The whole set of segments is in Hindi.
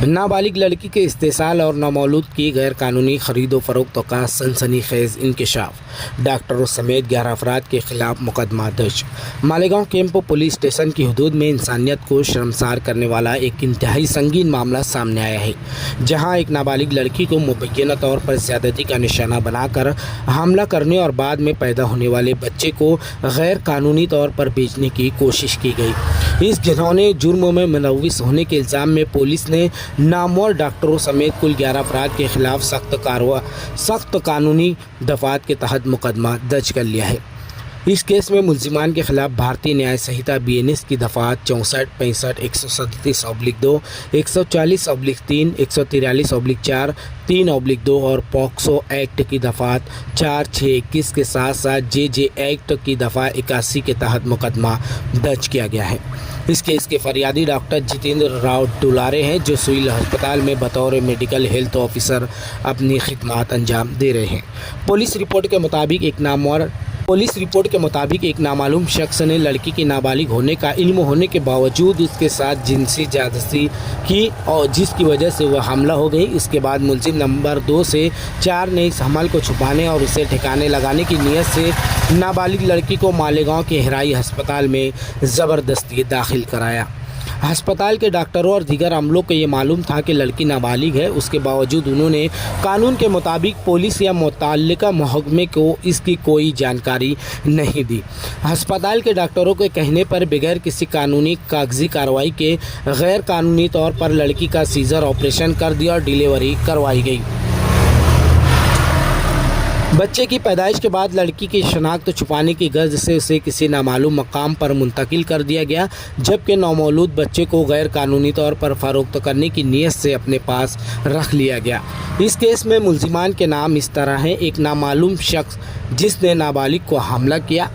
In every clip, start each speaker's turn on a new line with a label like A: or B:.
A: नाबालिग लड़की के इस्तेसाल और नामौलूद की गैर कानूनी खरीदो फरोख्त का सनसनीखेज इंकशाफ। डॉक्टरों समेत 11 अफराद के खिलाफ मुकदमा दर्ज। मालेगांव कैंप पुलिस स्टेशन की हदूद में इंसानियत को शर्मसार करने वाला एक इंतहाई संगीन मामला सामने आया है, जहां एक नाबालिग लड़की को मुबैना तौर पर ज़्यादती का निशाना बनाकर हमला करने और बाद में पैदा होने वाले बच्चे को गैर कानूनी तौर पर बेचने की कोशिश की गई। इस घिनौने जुर्म में मुलव्विस होने के इल्ज़ाम में पुलिस ने नामवर डॉक्टरों समेत कुल 11 अफराद के खिलाफ सख्त कानूनी दफात के तहत मुकदमा दर्ज कर लिया है। इस केस में मुलजिमान के खिलाफ भारतीय न्याय संहिता BNS की दफात 64, 65, 137/2, 140/3, 143/4, 3/2 और पॉक्सो एक्ट की दफात 4, 6, 21 के साथ साथ JJ एक्ट की दफ़ा 81 के तहत मुकदमा दर्ज किया गया है। इस केस के फरियादी डॉक्टर जितेंद्र राव डुलारे हैं, जो सिविल अस्पताल में बतौर मेडिकल हेल्थ ऑफिसर अपनी खिदमत अंजाम दे रहे हैं। पुलिस रिपोर्ट के मुताबिक एक नामालूम शख्स ने लड़की के नाबालिग होने का इल्म होने के बावजूद उसके साथ जिनसी ज़्यादती की और जिसकी वजह से वह हमला हो गई। इसके बाद मुलजिम नंबर 2 से 4 ने इस हमल को छुपाने और उसे ठिकाने लगाने की नीयत से नाबालिग लड़की को मालेगांव के हिराई अस्पताल में ज़बरदस्ती दाखिल कराया। अस्पताल के डॉक्टरों और दीगर अमलों को ये मालूम था कि लड़की नाबालिग है। उसके बावजूद उन्होंने कानून के मुताबिक पुलिस या मुतल्लिका महकमे को इसकी कोई जानकारी नहीं दी। अस्पताल के डॉक्टरों के कहने पर बगैर किसी कानूनी कागजी कार्रवाई के गैर कानूनी तौर पर लड़की का सीजर ऑपरेशन कर दिया और डिलीवरी करवाई गई। बच्चे की पैदाइश के बाद लड़की की शनाख्त छुपाने की गर्ज से उसे किसी नामालूम मकाम पर मुंतकिल कर दिया गया, जबकि नौमौलूद बच्चे को गैर कानूनी तौर पर फ़रोख्त करने की नीयत से अपने पास रख लिया गया। इस केस में मुलजिमान के नाम इस तरह हैं: एक नामालूम शख्स जिसने नाबालिग को हमला किया,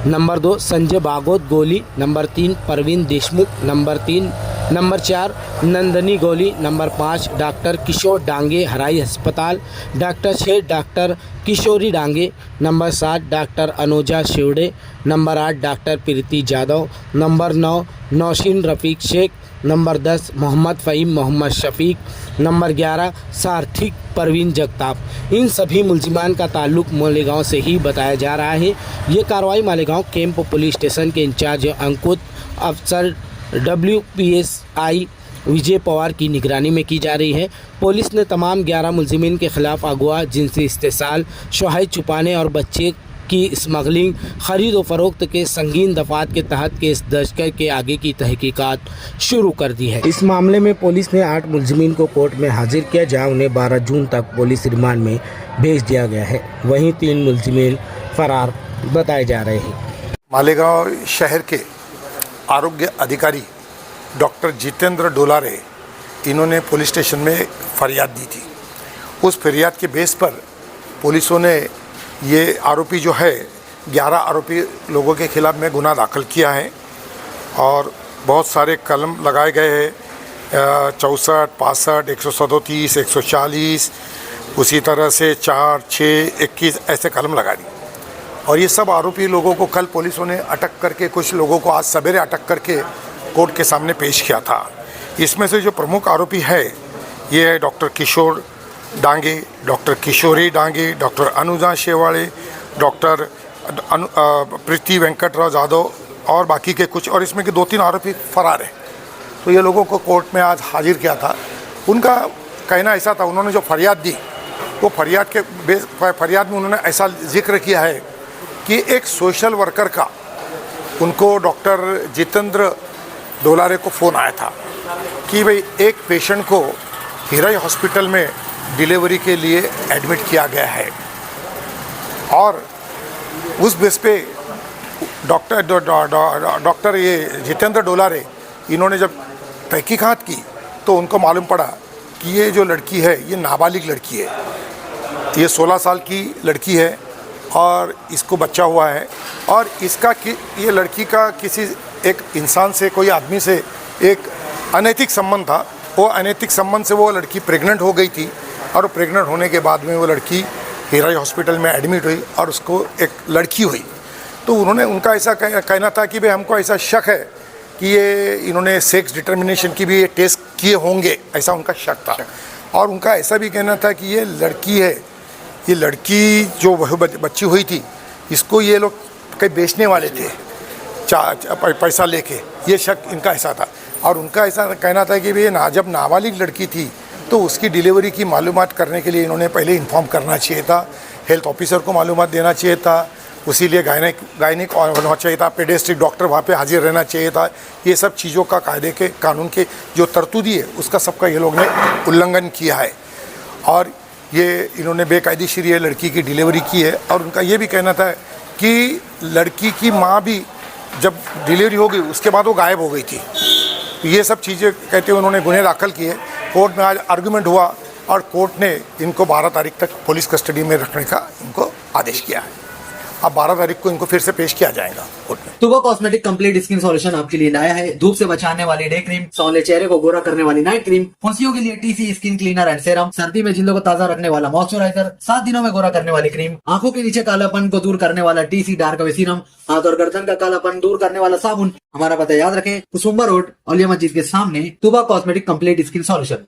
A: number 2 Sanjay Bhagwat Goli, number 3 Parveen Deshmukh, number 4 Nandini Goli, number 5 doctor Kishor Dange हराई अस्पताल, doctor 6 doctor Kishori Dange, number 7 doctor Anuja Shivade, number 8 doctor Preeti Jadhav, number 9 Nausheen Rafiq Shaikh, number 10 Mohammad Faheem Mohammad Shafiq, number 11 Sarthik Parveen Jagtap. इन सभी मुलजिमान का ताल्लुक़ मालेगांव से ही बताया जा रहा है। ये कार्रवाई मालेगांव कैंप पुलिस स्टेशन के इंचार्ज अंकुत अफसर WPSI विजय पवार की निगरानी में की जा रही है। पुलिस ने तमाम 11 मुलजिमीन के खिलाफ अगवा, जिनसी इस्तेसाल, शवाहिद छुपाने और बच्चे की स्मगलिंग, ख़रीद व फरोख्त के संगीन दफात के तहत केस दर्ज करके आगे की तहकीकात शुरू कर दी है। इस मामले में पुलिस ने 8 मुलजिमीन को कोर्ट में हाजिर किया, जहां उन्हें 12 जून तक पुलिस रिमांड में भेज दिया गया है। वहीं 3 मुलजिमीन फरार बताए जा रहे हैं।
B: मालेगांव शहर के आरोग्य अधिकारी डॉक्टर जितेंद्र डोलारे, इन्होंने पुलिस स्टेशन में फरियाद दी थी। उस फरियाद के बेस पर पुलिसों ने ये आरोपी जो है 11 आरोपी लोगों के खिलाफ में गुनाह दाखिल किया है और बहुत सारे कलम लगाए गए हैं, 64, 65, 137, 140, उसी तरह से 4, 6, 21 ऐसे कलम लगा दी। और ये सब आरोपी लोगों को कल पुलिसों ने अटक करके, कुछ लोगों को आज सवेरे अटक करके कोर्ट के सामने पेश किया था। इसमें से जो प्रमुख आरोपी है ये है doctor Kishor Dange, doctor Kishori Dange, doctor Anuja शेवाड़े, doctor प्रीति वेंकटराव जादव और बाकी के कुछ, और इसमें के 2-3 आरोपी फरार हैं। तो ये लोगों को कोर्ट में आज हाजिर किया था। उनका कहना ऐसा था, उन्होंने जो फरियाद दी वो फरियाद में उन्होंने ऐसा जिक्र किया है कि एक सोशल वर्कर का उनको डॉक्टर जितेंद्र डोलारे को फ़ोन आया था कि भाई एक पेशेंट को हिराई हॉस्पिटल में डिलीवरी के लिए एडमिट किया गया है, और उस बेस पे डॉक्टर ये जितेंद्र डोलारे इन्होंने जब तहकीकात की तो उनको मालूम पड़ा कि ये जो लड़की है ये नाबालिग लड़की है। ये 16 साल की लड़की है और इसको बच्चा हुआ है, और ये लड़की का किसी एक इंसान से, कोई आदमी से एक अनैतिक संबंध था। वो अनैतिक संबंध से वो लड़की प्रेग्नेंट हो गई थी, और प्रेग्नेंट होने के बाद में वो लड़की हिराई हॉस्पिटल में एडमिट हुई और उसको एक लड़की हुई। तो उनका ऐसा कहना था कि भाई हमको ऐसा शक है कि ये इन्होंने सेक्स डिटर्मिनेशन की भी टेस्ट किए होंगे, ऐसा उनका शक था। और उनका ऐसा भी कहना था कि ये लड़की है, ये लड़की जो वह बच्ची हुई थी, इसको ये लोग कहीं बेचने वाले थे पैसा लेके, ये शक इनका ऐसा था। और उनका ऐसा कहना था कि भाई जब नाबालिग लड़की थी तो उसकी डिलीवरी की मालूमात करने के लिए इन्होंने पहले इन्फॉर्म करना चाहिए था, हेल्थ ऑफिसर को मालूमात देना चाहिए था, उसी लिए गायनिक होना चाहिए था, पेडियाट्रिक डॉक्टर वहाँ पे हाजिर रहना चाहिए था। ये सब चीज़ों का कायदे के कानून के जो तरतूदी है उसका सबका ये लोग ने उल्लंघन किया है और ये इन्होंने बेकायदेशीर ये लड़की की डिलीवरी की है। और उनका ये भी कहना था कि लड़की की माँ भी जब डिलीवरी हो गई उसके बाद वो गायब हो गई थी। तो ये सब चीज़ें कहते हुए उन्होंने गुन्हे दाखिल किए। कोर्ट में आज आर्गूमेंट हुआ और कोर्ट ने इनको 12 तारीख तक पुलिस कस्टडी में रखने का इनको आदेश किया है। अब 12 तारीख को इनको फिर से पेश किया जाएगा कोर्ट में।
C: तुबा कॉस्मेटिक कंप्लीट स्किन सॉल्यूशन आपके लिए लाया है धूप से बचाने वाली डे क्रीम, सौंदर्य चेहरे को गोरा करने वाली नाइट क्रीम, फुंसियों के लिए TC skin cleaner and serum, सर्दी में जिल्दों को ताजा रखने वाला मॉइस्चराइजर, 7 दिनों में गोरा करने वाली क्रीम, आंखों के नीचे कालापन को दूर करने वाला टीसी डार्क वे सीरम, हाथ और गर्दन का कालापन दूर करने वाला साबुन। हमारा पता याद रखें, कुसुम्बा रोड, औलिया मस्जिद के सामने, तुबा कॉस्मेटिक कंप्लीट स्किन सॉल्यूशन।